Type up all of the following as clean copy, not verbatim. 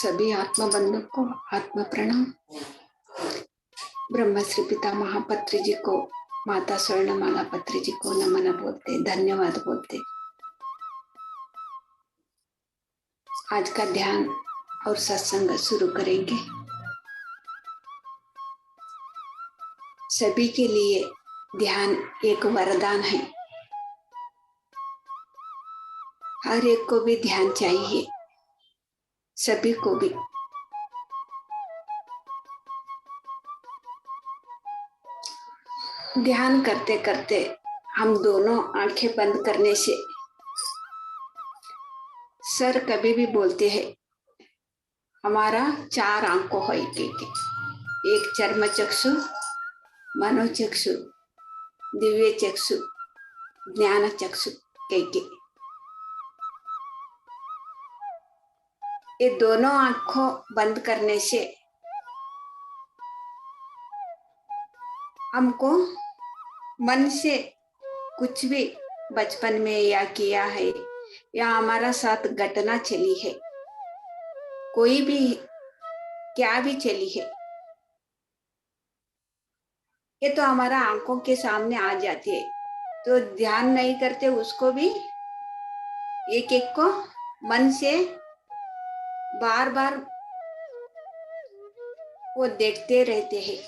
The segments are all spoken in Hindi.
सभी आत्मा बंधु को आत्मा प्रणाम। ब्रह्मश्री पिता महापत्री जी को, माता स्वर्णमाला पत्री जी को नमन बोलते, धन्यवाद बोलते। आज का ध्यान और सत्संग शुरू करेंगे। सभी के लिए ध्यान एक वरदान है। हर एक को भी ध्यान चाहिए, सभी को भी। ध्यान करते करते हम दोनों आंखें बंद करने से सर कभी भी बोलते हैं हमारा 4 आंखों है, एक चर्म चक्षु, मनोचक्षु, दिव्य चक्षु, ज्ञान चक्षु के। ये दोनों आंखों बंद करने से हमको मन से कुछ भी बचपन में या किया है या हमारा साथ घटना चली है, कोई भी क्या भी चली है, ये तो हमारा आंखों के सामने आ जाती है। तो ध्यान नहीं करते उसको भी एक एक को मन से बार बार वो देखते रहते हैं।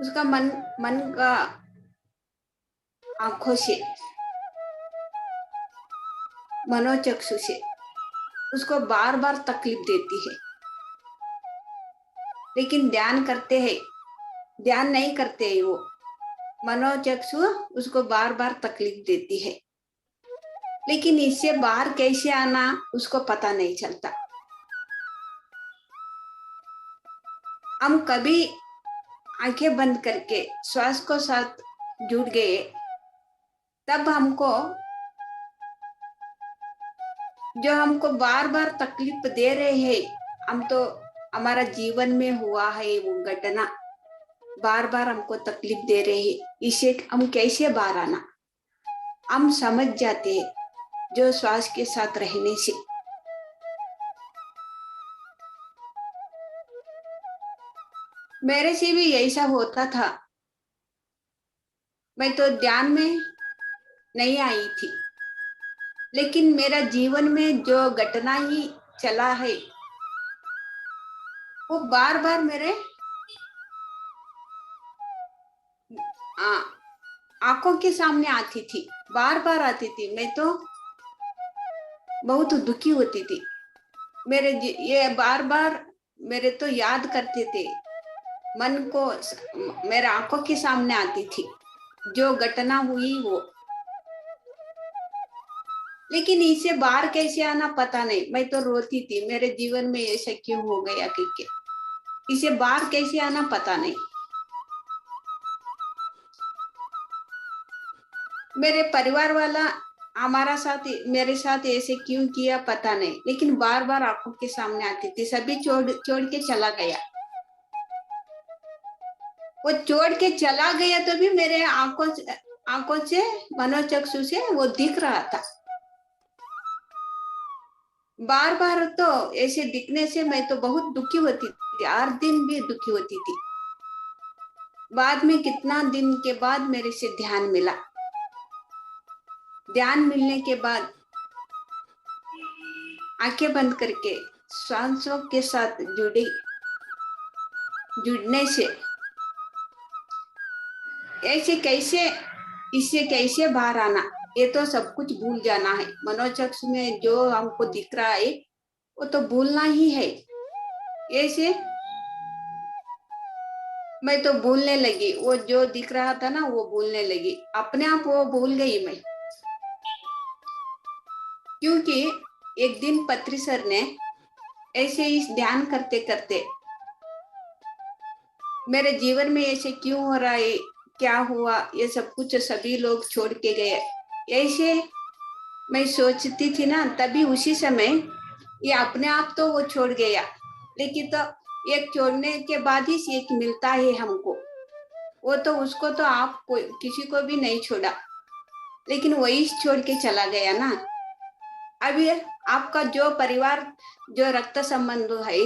उसका मन का आंखों से, मनोचक्षु से उसको बार बार तकलीफ देती है। लेकिन ध्यान करते हैं, ध्यान नहीं करते है, वो मनोचक्षु उसको बार बार तकलीफ देती है। लेकिन इससे बाहर कैसे आना उसको पता नहीं चलता। हम कभी आंखें बंद करके श्वास को साथ जुड़ गए, तब हमको जो हमको बार बार तकलीफ दे रहे हैं, हम तो हमारा जीवन में हुआ है वो घटना बार बार हमको तकलीफ दे रहे हैं, इसे हम कैसे बाहर आना हम समझ जाते हैं। जो श्वास के साथ रहने से मेरे से भी ऐसा होता था। मैं तो ध्यान में नहीं आई थी, लेकिन मेरा जीवन में जो घटना ही चला है वो बार बार मेरे आंखों के सामने आती थी, बार बार आती थी। मैं तो बहुत दुखी होती थी। ये बार बार मेरे तो याद करते थे, मन को मेरे आंखों के सामने आती थी जो घटना हुई वो। लेकिन इसे बाहर कैसे आना पता नहीं। मैं तो रोती थी, मेरे जीवन में ऐसा क्यों हो गया करके। इसे बाहर कैसे आना पता नहीं। मेरे परिवार वाला हमारा साथ, मेरे साथ ऐसे क्यों किया पता नहीं, लेकिन बार बार आंखों के सामने आती थी। सभी छोड़ के चला गया, वो छोड़ के चला गया तो भी मेरे आंखों से, मनोचक्षु से वो दिख रहा था। बार बार तो ऐसे दिखने से मैं तो बहुत दुखी होती थी, हर दिन भी दुखी होती थी। बाद में कितना दिन के बाद मेरे से ध्यान मिला। ध्यान मिलने के बाद आंखें बंद करके श्वासों के साथ जुड़ने से इससे कैसे बाहर आना, ये तो सब कुछ भूल जाना है। मनोचक्षु में जो हमको दिख रहा है वो तो भूलना ही है। ऐसे मैं तो भूलने लगी, वो जो दिख रहा था ना वो भूलने लगी, अपने आप वो भूल गई मैं। क्योंकि एक दिन पत्री सर ने ऐसे ही ध्यान करते करते मेरे जीवन में ऐसे क्यों हो रहा है, क्या हुआ, ये सब कुछ सभी लोग छोड़ के गए, ऐसे मैं सोचती थी ना। तभी उसी समय ये अपने आप तो वो छोड़ गया, लेकिन तो एक छोड़ने के बाद ही एक मिलता है हमको। वो तो उसको तो आप किसी को भी नहीं छोड़ा, लेकिन वही छोड़ के चला गया ना। अभी आपका जो परिवार, जो रक्त संबंध है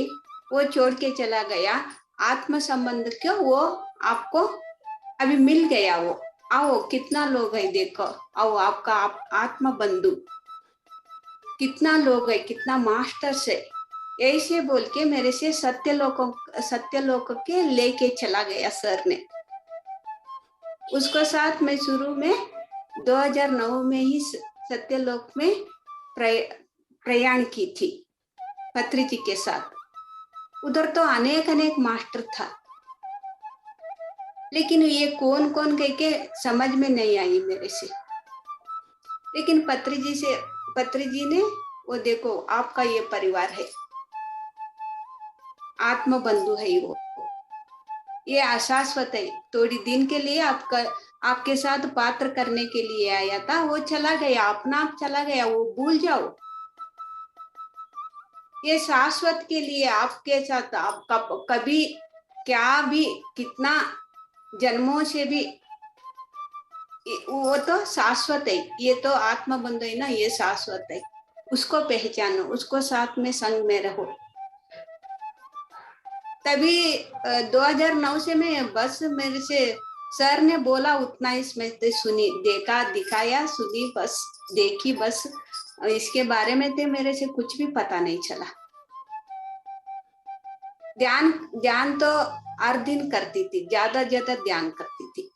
वो छोड़ के चला गया, आत्म संबंध क्यों वो आपको अभी मिल गया। वो आओ कितना लोग है देखो, आओ आपका आत्म बंधु कितना लोग है, कितना मास्टर्स है, ऐसे बोल के मेरे से सत्यलोक के लेके चला गया सर ने। उसको साथ में शुरू में 2009 में ही सत्यलोक में प्रयाण की थी पत्री जी के साथ। उधर तो अनेक अनेक मास्टर था, लेकिन ये कौन कौन कह के समझ में नहीं आई मेरे से। लेकिन पत्री जी ने वो देखो आपका ये परिवार है, आत्म बंधु है वो, ये अशाश्वत है, थोड़ी दिन के लिए आपके साथ पात्र करने के लिए आया था, वो चला गया, अपना आप चला गया, वो भूल जाओ। ये शाश्वत के लिए आपके साथ आपका कभी क्या भी कितना जन्मों से भी वो तो शाश्वत है। ये तो आत्म बंध है ना, ये शाश्वत है, उसको पहचानो, उसको साथ में संग में रहो। तभी 2009 से मैं बस मेरे से सर ने बोला उतना इसमें सुनी, देखा, दिखाया, सुनी, बस देखी, बस इसके बारे में तो मेरे से कुछ भी पता नहीं चला। ध्यान तो हर दिन करती थी, ज्यादा ध्यान करती थी।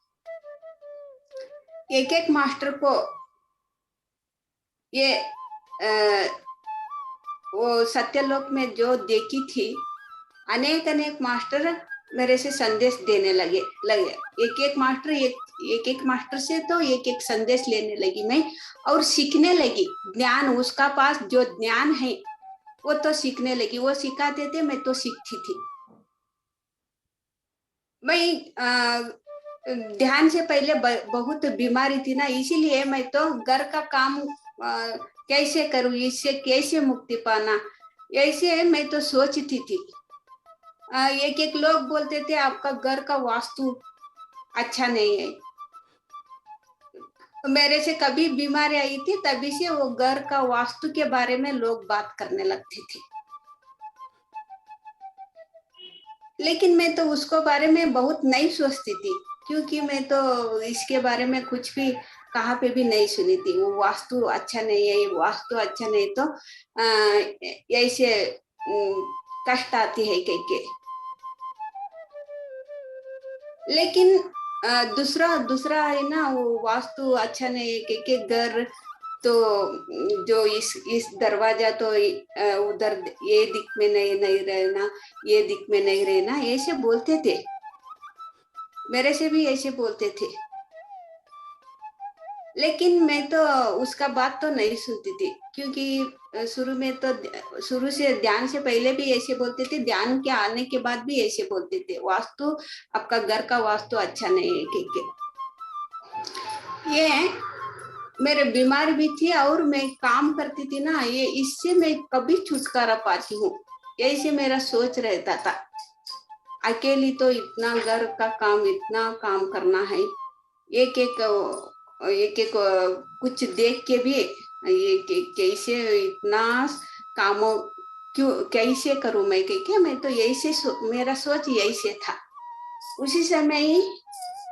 एक एक मास्टर को ये वो सत्यलोक में जो देखी थी, अनेक अनेक मास्टर मेरे से संदेश देने लगे एक एक मास्टर से तो एक एक संदेश लेने लगी मैं, और सीखने लगी ज्ञान। उसका पास जो ज्ञान है वो तो सीखने लगी, वो सिखाते थे, मैं तो सीखती थी। मैं ध्यान से पहले बहुत बीमारी थी ना, इसीलिए मैं तो घर का काम कैसे करूं, इससे कैसे मुक्ति पाना, ऐसे मैं तो सोचती थी। एक एक लोग बोलते थे आपका घर का वास्तु अच्छा नहीं है। मेरे से कभी बीमारी आई थी, तभी से वो घर का वास्तु के बारे में लोग बात करने लगते थे। लेकिन मैं तो उसको बारे में बहुत नहीं सोचती थी, क्योंकि मैं तो इसके बारे में कुछ भी कहाँ पे भी नहीं सुनी थी। वो वास्तु अच्छा नहीं है, वास्तु अच्छा नहीं, तो ऐसे कष्ट आती है कह के। लेकिन दूसरा है ना, वो वास्तु अच्छा नहीं है कि घर तो जो इस दरवाजा तो उधर ये दिक में नहीं रहना, ये दिक में नहीं रहना, ऐसे बोलते थे, मेरे से भी ऐसे बोलते थे। लेकिन मैं तो उसका बात तो नहीं सुनती थी, क्योंकि शुरू से ध्यान से पहले भी ऐसे बोलते थे, ध्यान के आने के बाद भी ऐसे बोलते थे, वास्तु आपका घर का वास्तु अच्छा नहीं है के। ये मेरे बीमार भी थी और मैं काम करती थी ना, ये इससे मैं कभी छुटकारा पाती हूँ, ऐसे मेरा सोच रहता था। अकेली तो इतना घर का काम, इतना काम करना है, एक एक कुछ देख के भी ये कैसे इतना कामों क्यों कैसे करूं मैं, क्या मैं तो यही से मेरा सोच यही से था। उसी समय ही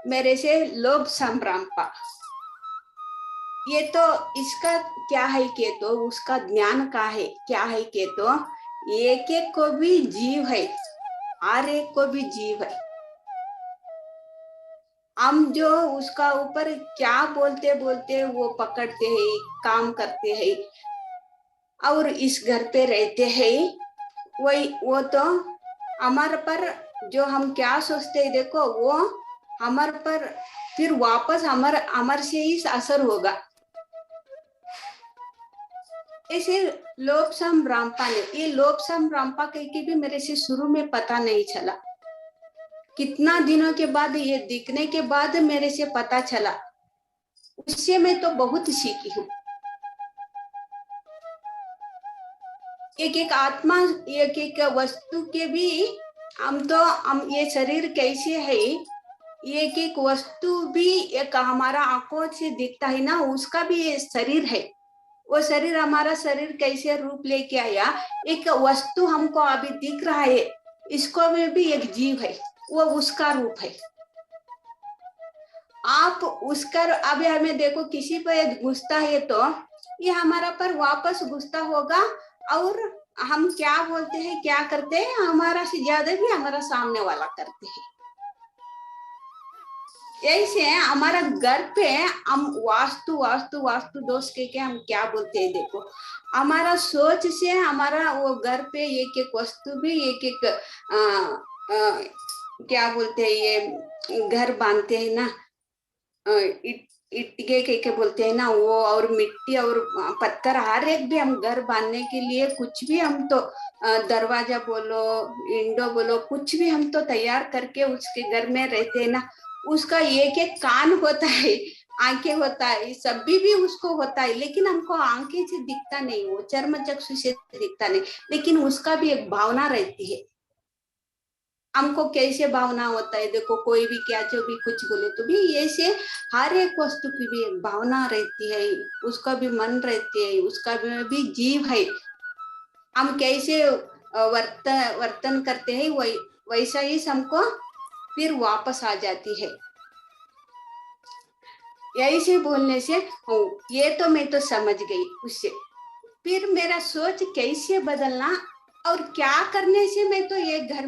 मेरे से लोभ संभ्रांपा, ये तो इसका क्या है के तो उसका ज्ञान का है क्या है के तो एक एक को भी जीव है, हर एक को भी जीव है। हम जो उसका ऊपर क्या बोलते बोलते वो पकड़ते हैं, काम करते हैं और इस घर पे रहते हैं, वही वो तो हमारे पर जो हम क्या सोचते हैं देखो, वो हमारे पर फिर वापस हमारे से ही असर होगा। ऐसे लोभ संभ्रांपा ने, ये लोभ संभ्रांपा कह के भी मेरे से शुरू में पता नहीं चला, कितना दिनों के बाद ये दिखने के बाद मेरे से पता चला। उससे मैं तो बहुत सीखी हूँ। एक एक आत्मा, एक एक वस्तु के भी हम ये शरीर कैसे है, एक एक वस्तु भी एक हमारा आंखों से दिखता है ना, उसका भी ये शरीर है, वो शरीर, हमारा शरीर कैसे रूप लेके आया, एक वस्तु हमको अभी दिख रहा है, इसको में भी एक जीव है, वो उसका रूप है। आप उसका, अभी हमें देखो किसी पर गुस्सा है तो ये हमारा पर वापस गुस्सा होगा, और हम क्या बोलते हैं, क्या करते हैं, हमारा से ज्यादा भी हमारा सामने वाला करते हैं। ऐसे हमारा घर पे हम वास्तु वास्तु वास्तु दोष के हम क्या बोलते हैं, देखो हमारा सोच से हमारा वो घर पे एक एक वस्तु भी एक एक क्या बोलते हैं, ये घर बांधते हैं ना, इट्टे के बोलते हैं ना वो, और मिट्टी और पत्थर, हर एक भी हम घर बांधने के लिए कुछ भी हम तो दरवाजा बोलो, विंडो बोलो, कुछ भी हम तो तैयार करके उसके घर में रहते हैं ना। उसका एक एक कान होता है, आंखें होता है, सभी भी उसको होता है, लेकिन हमको आंखें से दिखता नहीं, वो चर्म चक्षु से दिखता नहीं, लेकिन उसका भी एक भावना रहती है। हमको कैसे भावना होता है, देखो कोई भी क्या जो भी कुछ बोले तो भी ऐसे हर एक वस्तु की भी एक भावना रहती है, उसका भी मन रहती है, उसका भी जीव है। हम कैसे वर्तन करते हैं, वैसा ही हमको फिर वापस आ जाती है। यही से बोलने से ये तो मैं तो समझ गई, उससे फिर मेरा सोच कैसे बदलना और क्या करने से मैं तो ये घर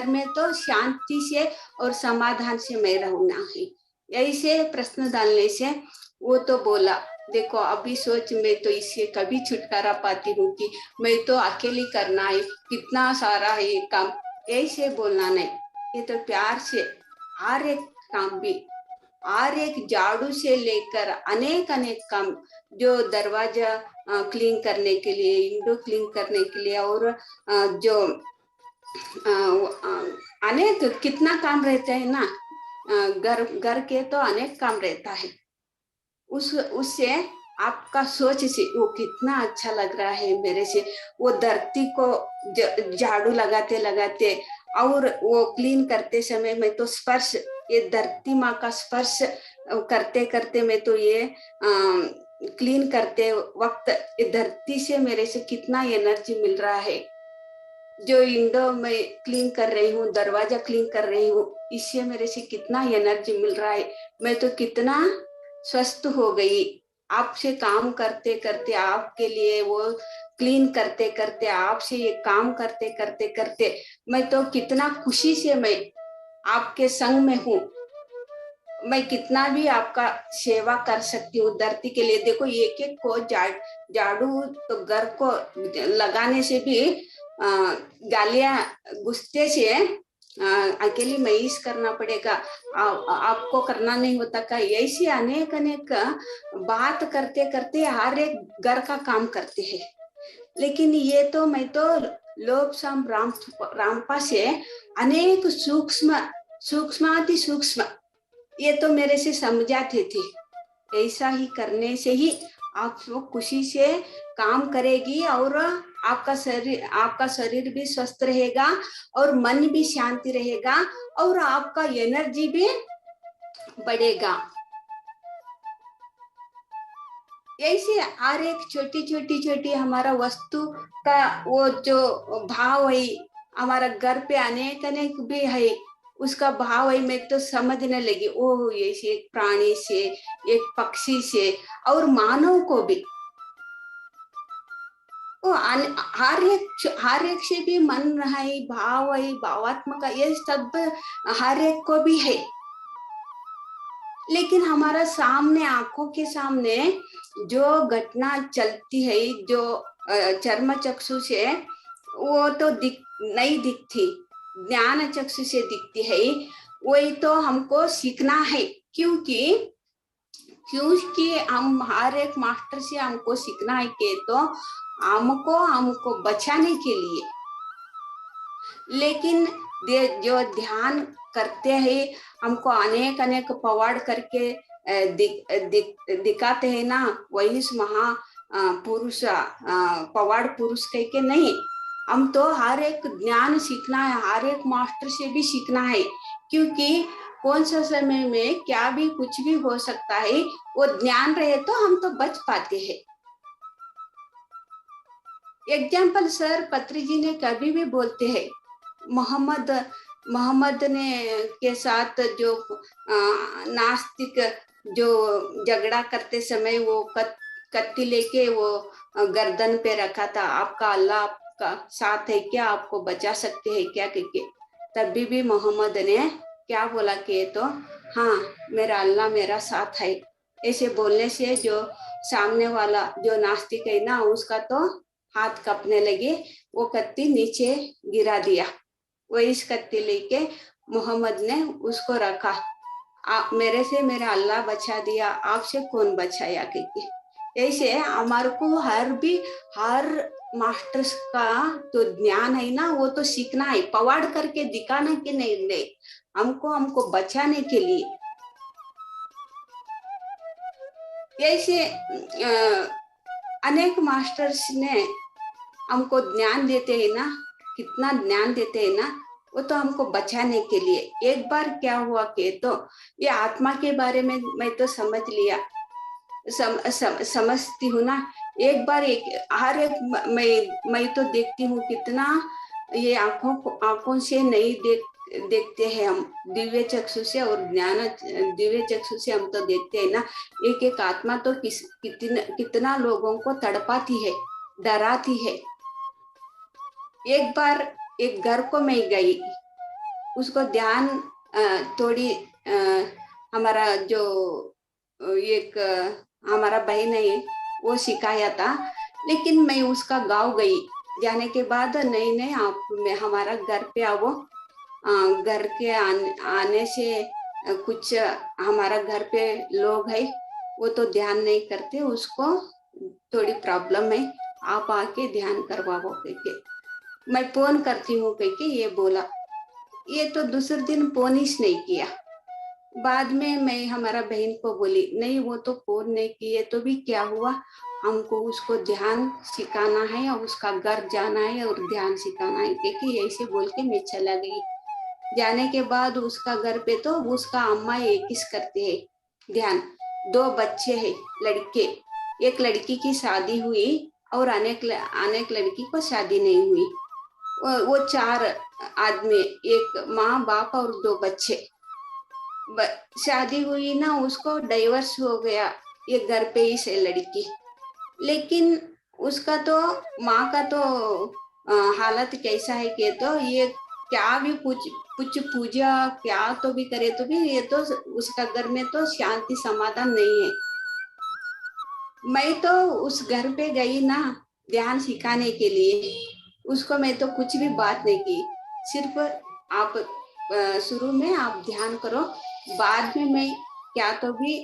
में तो शांति से और समाधान से मैं रहूंगा ही। यही से प्रश्न डालने से वो तो बोला, देखो अभी सोच मैं तो इससे कभी छुटकारा पाती हूँ कि मैं तो अकेली करना है, कितना सारा है ये काम, ऐसे बोलना नहीं। ये तो प्यार से हर एक काम भी, हर एक झाड़ू से लेकर अनेक अनेक काम, जो दरवाजा क्लीन करने के लिए, विंडो क्लीन करने के लिए, और जो अनेक कितना काम रहता है ना, घर के तो अनेक काम रहता है। उससे आपका सोच से वो कितना अच्छा लग रहा है मेरे से, वो धरती को झाड़ू लगाते लगाते और वो क्लीन करते समय मैं तो स्पर्श, ये धरती माँ का स्पर्श करते करते मैं तो ये क्लीन करते वक्त ये धरती से मेरे से कितना एनर्जी मिल रहा है। जो विंडो में क्लीन कर रही हूँ, दरवाजा क्लीन कर रही हूँ, इससे मेरे से कितना एनर्जी मिल रहा है, मैं तो कितना स्वस्थ हो गई। आपसे काम करते करते, आपके लिए वो क्लीन करते करते, आपसे ये काम करते करते करते मैं तो कितना खुशी से मैं आपके संग में हूँ। मैं कितना भी आपका सेवा कर सकती हूँ धरती के लिए। देखो एक एक को झाड़ू तो घर को लगाने से भी गालियां गुस्से से अकेली मैस करना पड़ेगा, आपको करना नहीं होता का, ऐसे अनेक अनेक बात करते करते हर एक घर का काम करते हैं। लेकिन ये तो मैं तो लोभ साम रामपा से अनेक सूक्ष्म सूक्ष्माति सूक्ष्म ये तो मेरे से समझाते थे, ऐसा ही करने से ही आप लोग खुशी से काम करेगी और आपका शरीर भी स्वस्थ रहेगा और मन भी शांति रहेगा और आपका एनर्जी भी बढ़ेगा। ऐसे हर एक छोटी छोटी छोटी हमारा वस्तु का वो जो भाव है, हमारा घर पे अनेक अनेक भी है, उसका भाव है मैं तो समझने लगी। ओह, ऐसे एक प्राणी से, एक पक्षी से और मानव को भी वो हर एक से भी मन है, भाव है, भावात्मक, ये सब हर एक को भी है। लेकिन हमारा सामने आंखों के सामने जो घटना चलती है, जो चर्म चक्षु से वो तो नहीं दिखती, ज्ञान चक्षु से दिखती है, वही तो हमको सीखना है। क्योंकि हम हर एक मास्टर से हमको सीखना है कि तो हमको बचाने के लिए। लेकिन जो ध्यान करते हैं, हमको अनेक अनेक पवाड़ करके दिखाते हैं ना, वही महा पुरुष पवाड़ पुरुष कह के नहीं, हम तो हर एक ज्ञान सीखना है, हर एक मास्टर से भी सीखना है। क्योंकि कौन सा समय में क्या भी कुछ भी हो सकता है, वो ज्ञान रहे तो हम तो बच पाते हैं। एग्जाम्पल सर पत्री जी ने कभी भी बोलते हैं, मोहम्मद मोहम्मद ने के साथ जो नास्तिक जो झगड़ा करते समय वो कत्ती लेके वो गर्दन पे रखा था, आपका अल्लाह आपका साथ है क्या, आपको बचा सकते हैं क्या करके, तभी भी मोहम्मद ने क्या बोला कि तो हाँ मेरा अल्लाह मेरा साथ है। ऐसे बोलने से जो सामने वाला जो नास्तिक है ना उसका तो हाथ कपने लगे, वो कत्ती नीचे गिरा दिया। वो इस कत्ती लेके मोहम्मद ने उसको रखा, आप मेरे से मेरा अल्लाह बचा दिया, आपसे कौन बचाया करके। ऐसे हमारे को हर मास्टर्स का तो ज्ञान है ना वो तो सीखना है, पवाड़ करके दिखाना के नहीं, हमको हमको बचाने के लिए। ऐसे अनेक मास्टर्स ने हमको ज्ञान देते हैं ना, कितना ज्ञान देते हैं ना, वो तो हमको बचाने के लिए। एक बार क्या हुआ कि तो ये आत्मा के बारे में मैं तो समझ लिया, समझती हूँ ना। एक बार हर एक मैं तो देखती हूँ कितना ये आंखों से नहीं देखते हैं हम, दिव्य चक्षु से और ज्ञान दिव्य चक्षु से हम तो देखते हैं ना। एक एक आत्मा तो कितना लोगों को तड़पाती है, डराती है। एक बार एक घर को मैं गई, उसको ध्यान थोड़ी हमारा जो एक हमारा बहन है वो सिखाया था, लेकिन मैं उसका गांव गई, जाने के बाद नहीं नहीं आप मैं हमारा घर पे आओ, घर के आने से कुछ हमारा घर पे लोग है वो तो ध्यान नहीं करते, उसको थोड़ी प्रॉब्लम है, आप आके ध्यान करवाओ करके मैं फोन करती हूँ करके ये बोला। ये तो दूसरे दिन फोन ही नहीं किया। बाद में मैं हमारा बहन को बोली नहीं वो तो फोन नहीं किए तो भी क्या हुआ, हमको उसको ध्यान सिखाना है और उसका घर जाना है और ध्यान सिखाना है क्योंकि ऐसे बोल के मैं चला गई। जाने के बाद उसका घर पे तो उसका अम्मा एक किस करते हैं ध्यान, दो बच्चे हैं लड़के, एक लड़की की शादी हुई और अनेक लड़की को शादी नहीं हुई। वो चार आदमी, एक माँ बाप और दो बच्चे। शादी हुई ना उसको डाइवर्स हो गया, ये घर पे ही से लड़की, लेकिन उसका तो माँ का तो हालत कैसा है कि तो ये क्या भी कुछ कुछ पूजा क्या तो भी करे तो भी ये तो उसका घर में तो शांति समाधान नहीं है। मैं तो उस घर पे गई ना ध्यान सिखाने के लिए, उसको मैं तो कुछ भी बात नहीं की, सिर्फ आप शुरू में आप ध्यान करो, बाद में मैं क्या तो भी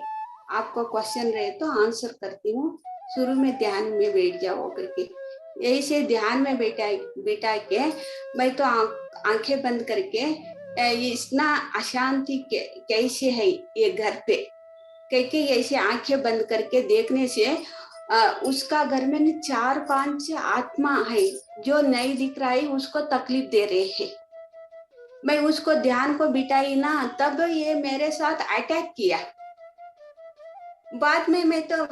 आपको क्वेश्चन रहे तो आंसर करती हूँ, शुरू में ध्यान में बैठ जाओ करके। यही से ध्यान में बैठा के मैं तो आंखें बंद करके ये इतना अशांति कैसे है ये घर पे कह ऐसे आंखें बंद करके देखने से उसका घर में न 4-5 आत्मा है जो नहीं दिख रहा है, उसको तकलीफ दे रहे हैं। मैं उसको ध्यान को बिठाई ना तब ये मेरे साथ अटैक किया। बाद में मैं तो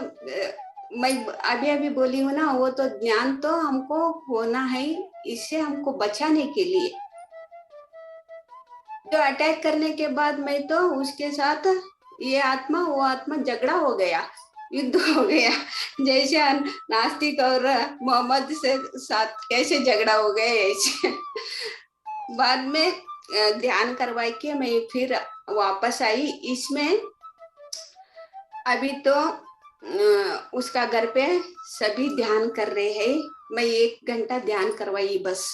मैं अभी अभी बोली हूँ ना, वो तो ज्ञान तो हमको होना है इससे हमको बचाने के लिए। जो अटैक करने के बाद मैं तो उसके साथ ये आत्मा वो आत्मा झगड़ा हो गया, युद्ध हो गया, जैसे नास्तिक और मोहम्मद से साथ कैसे झगड़ा हो गया ऐसे। बाद में ध्यान करवाई के मैं फिर वापस आई। इसमें अभी तो उसका घर पे सभी ध्यान कर रहे हैं, मैं 1 घंटा ध्यान करवाई बस,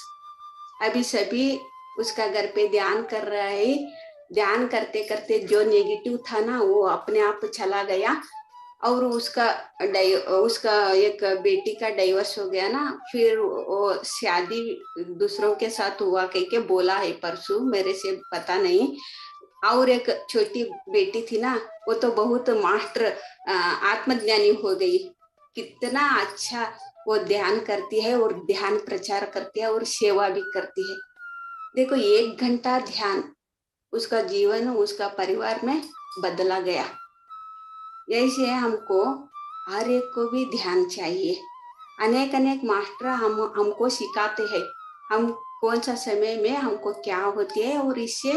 अभी सभी उसका घर पे ध्यान कर रहा है। ध्यान करते करते जो नेगेटिव था ना वो अपने आप चला गया, और उसका एक बेटी का डाइवर्स हो गया ना, फिर वो शादी दूसरों के साथ हुआ कह के बोला है परसों, मेरे से पता नहीं। और एक छोटी बेटी थी ना वो तो बहुत मास्टर आत्मज्ञानी हो गई, कितना अच्छा वो ध्यान करती है और ध्यान प्रचार करती है और सेवा भी करती है। देखो 1 घंटा ध्यान उसका जीवन उसका परिवार में बदला गया। ऐसे हमको हर एक को भी ध्यान चाहिए, अनेक अनेक मास्टर हमको सिखाते हैं, हम कौन सा समय में हमको क्या होती है और इससे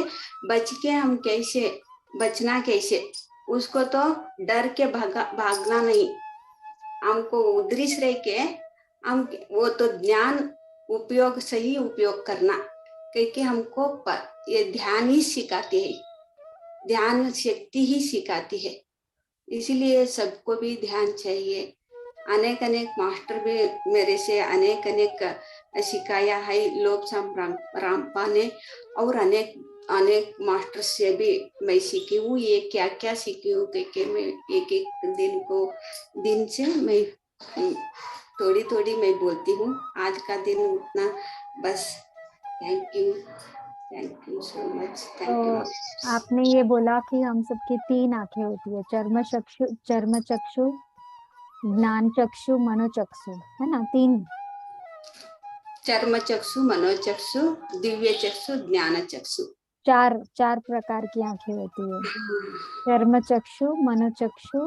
बच के हम कैसे बचना, कैसे उसको तो डर के भागना नहीं, हमको उद्रिश रह के हम वो तो ज्ञान उपयोग सही उपयोग करना, क्योंकि हमको ये ध्यान ही सिखाती है, ध्यान शक्ति ही सिखाती है। इसलिए सबको भी ध्यान चाहिए। अनेक अनेक मास्टर भी मेरे से अनेक अनेक सिखाया है, लोबसांग रामपा ने, और अनेक अनेक मास्टर से भी मैं सीखी हूँ। ये क्या क्या सीखी हूँ कि मैं एक एक दिन से मैं थोड़ी थोड़ी मैं बोलती हूँ। आज का दिन उतना बस। Thank you so much, thank you. तो आपने ये बोला कि हम सबकी 3 आंखें होती है, चर्म चक्षु, ज्ञान चक्षु, मनोचक्षु, है ना? 3 चर्म चक्षु, मनोचक्षु, दिव्य चक्षु, ज्ञान चक्षु। 4 प्रकार की आंखें होती है। चर्म चक्षु, मनोचक्षु,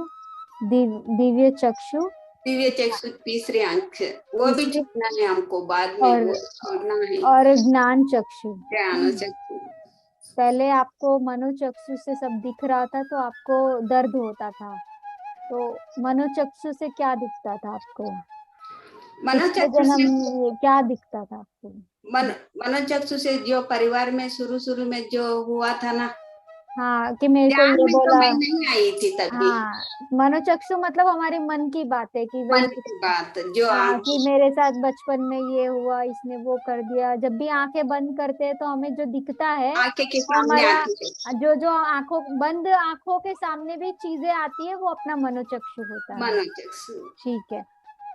दिव्य चक्षु, दिव्य चक्षु तीसरी आंख, वो भी तीसरी, छोड़ना है हमको, बाद में और वो छोड़ना है। और ज्ञान चक्षु। ज्ञान चक्षु। पहले आपको मनोचक्षु से सब दिख रहा था तो आपको दर्द होता था, तो मनोचक्षु से क्या दिखता था आपको? पिछले मनोचक्षु जन्म से, में क्या दिखता था आपको? मनोचक्षु से जो परिवार में शुरू शुरू में जो हुआ था ना, हाँ, कि मेरे को ध्यान ये में तो बोला। मैं नहीं आई थी तभी। हाँ, मनोचक्षु मतलब हमारे मन की बात है कि मन भाई, की बात जो हाँ, आंख, कि मेरे साथ बचपन में ये हुआ, इसने वो कर दिया। जब भी आंखें बंद करते हैं तो हमें जो दिखता है आंखें के वो सामने हमारा, आती है। जो जो आंखों के सामने भी चीजें आती है वो अपना मनोचक्षु होता है। मनोचक्षु। ठीक है।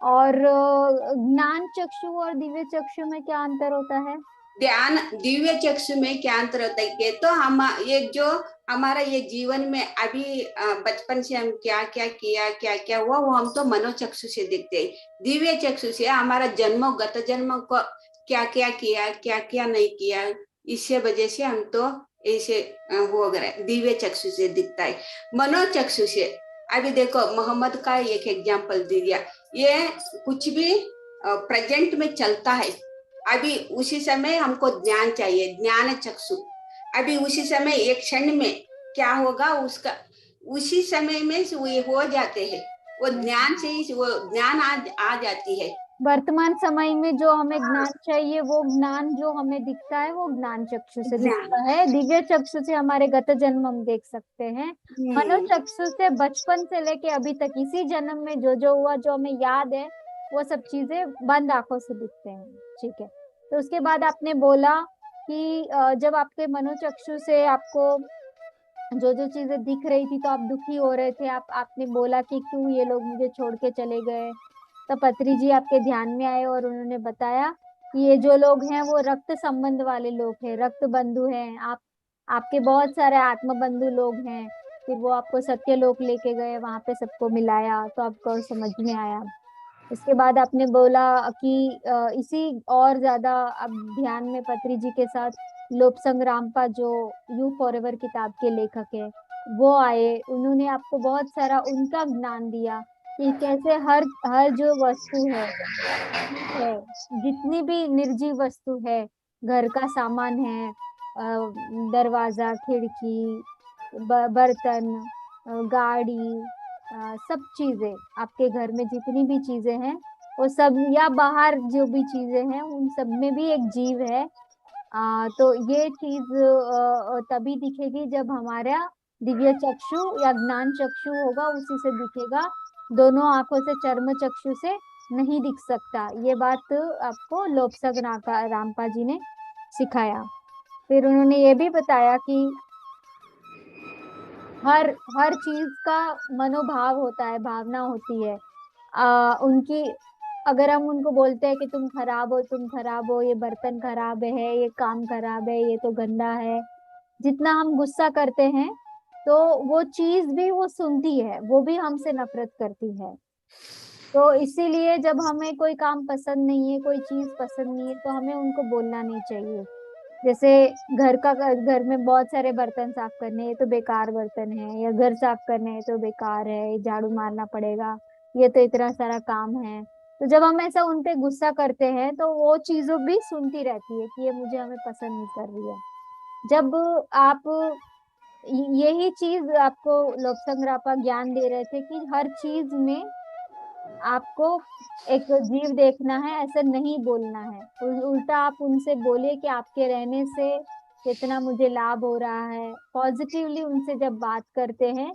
और ज्ञान चक्षु और दिव्य चक्षु में क्या अंतर होता है? ध्यान दिव्य चक्षु में क्या अंतर होता है कि तो हम ये जो हमारा ये जीवन में अभी बचपन से हम क्या क्या क्या हुआ, वो हम तो मनोचक्षु से देखते हैं। दिव्य चक्षु से हमारा जन्म गत जन्म को क्या क्या नहीं किया, इससे वजह से हम तो ऐसे हो गए। दिव्य चक्षु से दिखता है। मनोचक्षु से अभी देखो, मोहम्मद का एक एग्जाम्पल दे दिया, ये कुछ भी प्रेजेंट में चलता है, अभी उसी समय हमको ज्ञान चाहिए, ज्ञान चक्षु। अभी उसी समय एक क्षण में क्या होगा उसका, उसी समय में वो ये हो जाते हैं, वो ज्ञान से ही वो ज्ञान आ जाती है। वर्तमान समय में जो हमें ज्ञान चाहिए वो ज्ञान जो हमें दिखता है वो ज्ञान चक्षु से ज्ञान। दिखता है। दिव्य चक्षु से हमारे गत जन्म हम देख सकते हैं। मनोचक्षु से बचपन से लेके अभी तक इसी जन्म में जो जो हुआ, जो हमें याद है, वो सब चीजें बंद आंखों से दिखते हैं। ठीक है। तो उसके बाद आपने बोला कि जब आपके मनोचक्षु से आपको जो जो चीजें दिख रही थी तो आप दुखी हो रहे थे, आपने बोला कि क्यों ये लोग मुझे छोड़ के चले गए। तब पत्री जी आपके ध्यान में आए और उन्होंने बताया कि ये जो लोग हैं वो रक्त संबंध वाले लोग हैं, रक्त बंधु हैं। आपके बहुत सारे आत्म बंधु लोग हैं। फिर वो आपको सत्यलोक लेके गए, वहां पे सबको मिलाया तो आपको समझ में आया। इसके बाद आपने बोला कि इसी और ज्यादा अब ध्यान में पत्री जी के साथ लोबसंग रामपा जो यू फॉरएवर किताब के लेखक है वो आए, उन्होंने आपको बहुत सारा उनका ज्ञान दिया कि कैसे हर हर जो वस्तु है, जितनी भी निर्जीव वस्तु है, घर का सामान है, दरवाजा, खिड़की, बर्तन, गाड़ी, सब चीजें, आपके घर में जितनी भी चीजें हैं वो सब, या बाहर जो भी चीजें हैं उन सब में भी एक जीव है। तो ये चीज तभी दिखेगी जब हमारा दिव्य चक्षु या ज्ञान चक्षु होगा, उसी से दिखेगा। दोनों आंखों से, चर्म चक्षु से नहीं दिख सकता। ये बात आपको लोबसग रामपा जी ने सिखाया। फिर उन्होंने ये भी बताया कि हर हर चीज का मनोभाव होता है, भावना होती है। उनकी, अगर हम उनको बोलते हैं कि तुम खराब हो, तुम खराब हो, ये बर्तन खराब है, ये काम खराब है, ये तो गंदा है, जितना हम गुस्सा करते हैं तो वो चीज भी वो सुनती है, वो भी हमसे नफरत करती है। तो इसीलिए जब हमें कोई काम पसंद नहीं है, कोई चीज पसंद नहीं है, तो हमें उनको बोलना नहीं चाहिए। जैसे घर में बहुत सारे बर्तन साफ करने हैं, ये तो बेकार बर्तन है, या घर साफ करने हैं तो बेकार है, ये झाड़ू मारना पड़ेगा, ये तो इतना सारा काम है। तो जब हम ऐसा उन पे गुस्सा करते हैं तो वो चीजों भी सुनती रहती है कि ये मुझे हमें पसंद नहीं कर रही है। जब आप यही चीज आपको लोब्संग रापा ज्ञान दे रहे थे कि हर चीज में आपको एक जीव देखना है, ऐसा नहीं बोलना है। उल्टा आप उनसे बोलिए कि आपके रहने से कितना मुझे लाभ हो रहा है। पॉजिटिवली उनसे जब बात करते हैं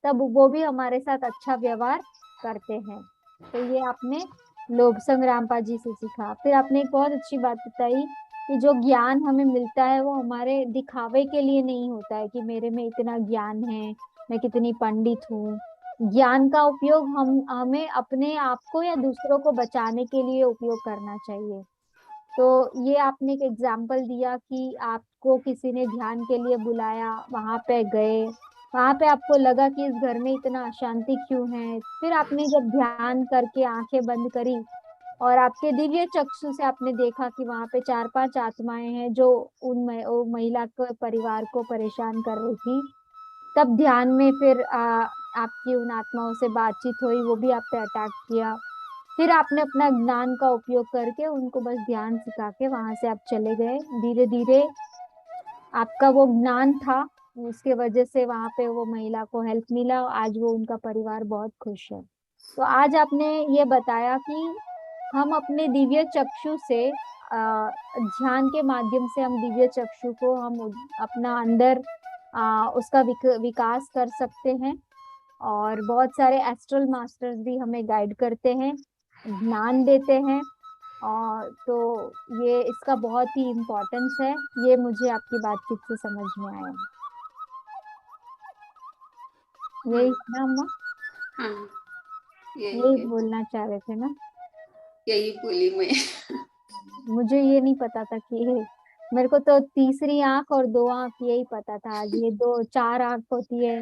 तब वो भी हमारे साथ अच्छा व्यवहार करते हैं। तो ये आपने लोबसंग रामपा जी से सीखा। फिर आपने एक बहुत अच्छी बात बताई कि जो ज्ञान हमें मिलता है वो हमारे दिखावे के लिए नहीं होता है कि मेरे में इतना ज्ञान है, मैं कितनी पंडित हूँ। ज्ञान का उपयोग हमें अपने आप को या दूसरों को बचाने के लिए उपयोग करना चाहिए। तो ये आपने एक एग्जाम्पल दिया कि आपको किसी ने ध्यान के लिए बुलाया, वहां पे गए, वहां पे आपको लगा कि इस घर में इतना अशांति क्यों है। फिर आपने जब ध्यान करके आंखें बंद करी और आपके दिव्य चक्षु से आपने देखा कि वहां पे 4-5 आत्माएं हैं जो वो महिला के परिवार को परेशान कर रही थी। तब ध्यान में फिर आपकी उन आत्माओं से बातचीत हुई, वो भी आप पे अटैक किया। फिर आपने अपना ज्ञान का उपयोग करके उनको बस ध्यान सिखा के वहां से आप चले गए। धीरे धीरे आपका वो ज्ञान था, उसके वजह से वहां पे वो महिला को हेल्प मिला। आज वो उनका परिवार बहुत खुश है। तो आज आपने ये बताया कि हम अपने दिव्य चक्षु से ध्यान के माध्यम से हम दिव्य चक्षु को हम अपना अंदर उसका विकास कर सकते हैं। और बहुत सारे एस्ट्रल मास्टर्स भी हमें गाइड करते हैं, ज्ञान देते हैं। और तो ये इसका बहुत ही इम्पोर्टेंस है, ये मुझे आपकी बातचीत से समझ में आया। हाँ। यही है ना अम्मा? हाँ, यही यही है, बोलना चाह रहे थे ना? यही बोली मैं। मुझे ये नहीं पता था कि मेरे को तो तीसरी आंख और 2 आंख यही पता था। आज ये 2-4 आंख होती है,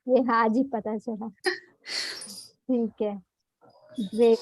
ये आज ही पता चला। ठीक है, ग्रेट।